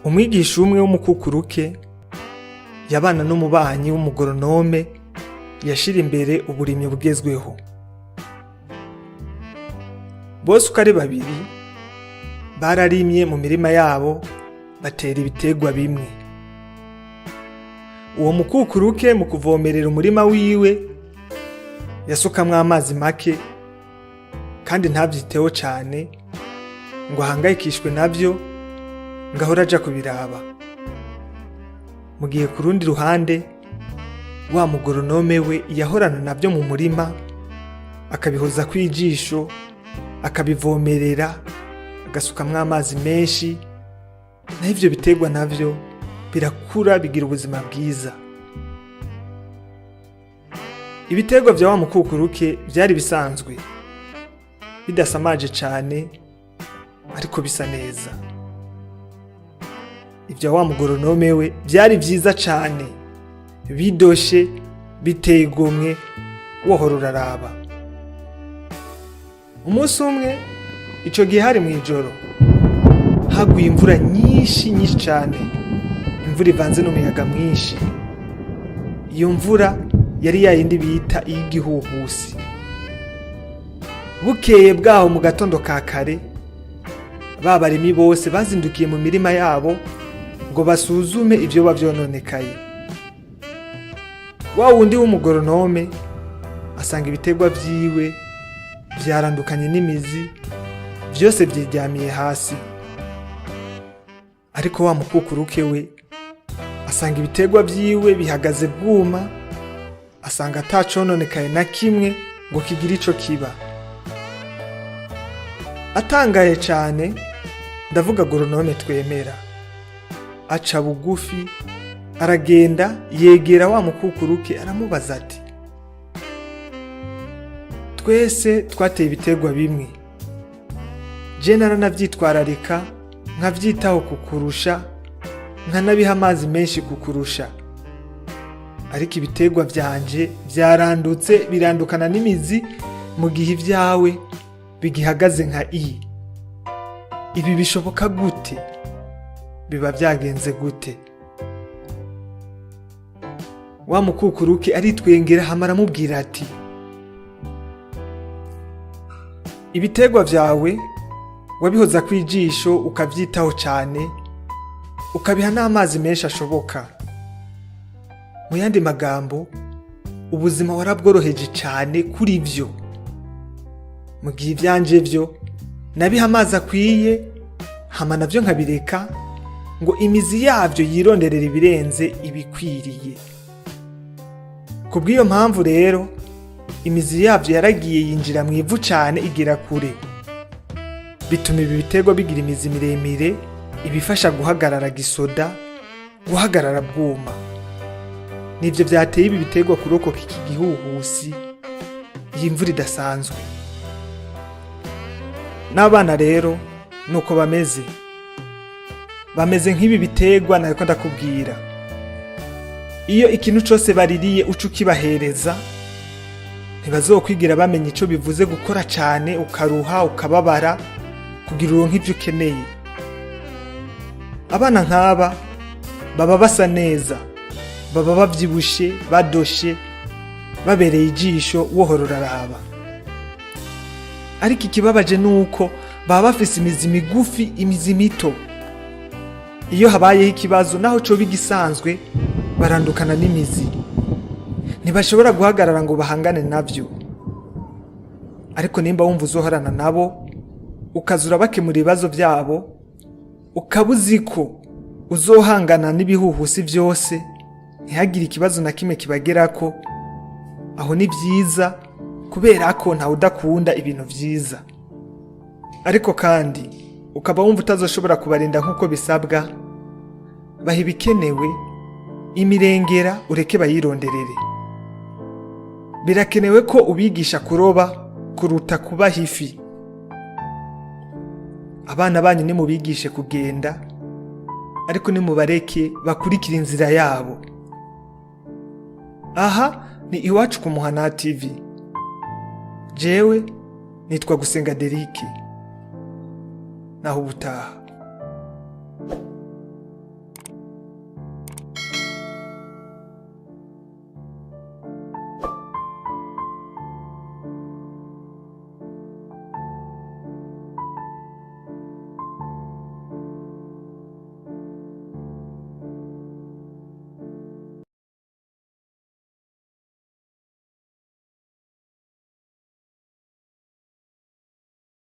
Umwigisha umwe w'umukukuruke yabana n'umubanyi w'umugoronome yashira imbere uburimyi bugezweho. Bose uko ari babiri bararimye mu mirima yabo batera ibitegwa bimwe. Uwo mukukuruke mu kuvomerera umurima wiwe yasukamwo amazi make kandi ntavyiteho cane ngo ahangayikishwe navyo ngahora aja kubiraba. Mu gihe ku rundi ruhande wa mugoronome we yahorana navyo mu murima akabihoza kwijisho akabivomerera agasukamwo amazi menshi, naho ivyo bitegwa navyo birakura bigira ubuzima bwiza. Ibitegwa vya wa mukukuruke vyari bisanzwe bidasamaje cane ariko bisa neza. Ivya wa mugoronome we vyari vyiza cane, bidoshe biteye igomwe wohora uraraba. Umunsi umwe ico gihe hari mw'ijoro haguye imvura nyinshi cane, imvura ivanze n'umuyaga mwinshi. Iyo mvura yari yayindi bita iy'igihuhusi. Bukeye bwaho mu gatondo ka kare babarimi bose bazindukiye mu mirima yabo ngo basuzume ivyo bavyononekaye. Wa wundi w'umugoronome asanga ibitegwa vyiwe vyarandukanye n'imizi, vyose vyiryamiye hasi. Ariko wa mukukuruke we asanga ibitegwa vyiwe bihagaze bwuma, asanga atacononekaye na kimwe ngo kigire ico kiba. Atangaye cane, ndavuga goronome twemera, aca bugufi aragenda yegera wa mukukuruke aramubaza ati: twese twateye ibitegwa bimwe, je naranavyitwararika nkavyitaho kukurusha, nkanabiha amazi menshi kukurusha, ariko ibitegwa vyanje vyarandutse birandukana n'imizi mu gihe ivyawe bigihagaze nka i. Ibi bishoboka gute? Biba vyagenze gute? Wa mukukuruke aritwengera hama aramubwira ati: ibitegwa vyawe wabihoza kwijisho ukavyitaho cane, ukabiha n'amazi menshi ashoboka. Mu yandi magambo, ubuzima warabworoheje cane kuri vyo. Mu gihe ivyanje vyo nabiha amazi akwiye, hama navyo nkabireka ngo imizi yavyo yironderera ibirenze ibikwiriye. Kubw'iyo mpamvu rero imizi yavyo yaragiye yinjira mu ivu cane igera kure, bituma ibi bitegwa bigira imizi miremire ibifasha guhagarara gisoda, guhagarara bwuma. Nivyo vyateye ibi bitegwa kurokoka iki gihuhusi, iyi mvura idasanzwe. N'abana rero nuko bameze nk'ibi bitegwa nariko ndakubwira. Iyo ikintu cose baririye uca ukibahereza, ntibazokwigira bamenya ico bivuze gukora cane ukaruha ukababara kugira uronke ivyo ukeneye. Abana nk'aba baba basa neza, baba bavyibushe, badoshe, babereye ijisho wohora uraraba. Ariko ikibabaje nuko baba bafise imizi migufi, imizi mito. Iyo habayeho ikibazo naho coba igisanzwe barandukana n'imizi, ntibashobora guhagarara ngo bahangane navyo. Ariko nimba wumva uzohorana nabo ukazura bakemura ibibazo vyabo, ukabuziko uzohangana n'ibihuhusi vyose, ntihagire ikibazo na kimwe kibagerako, aho ni vyiza kubera ko ntawe udakunda ibintu vyiza. Ariko kandi ukaba wumva utazoshobora kubarinda nk'uko bisabwa, baha ibikenewe, imirengera ureke bayironderere. Birakenewe ko ubigisha kuroba kuruta kubaha ifi. Abana banyu nimubigishe kugenda, ariko nimubareke bakurikira inzira yabo. Aha ni Iwacu Kumuhana TV. Jewe nitwa Gusenga Deriki. Naho ubutaha.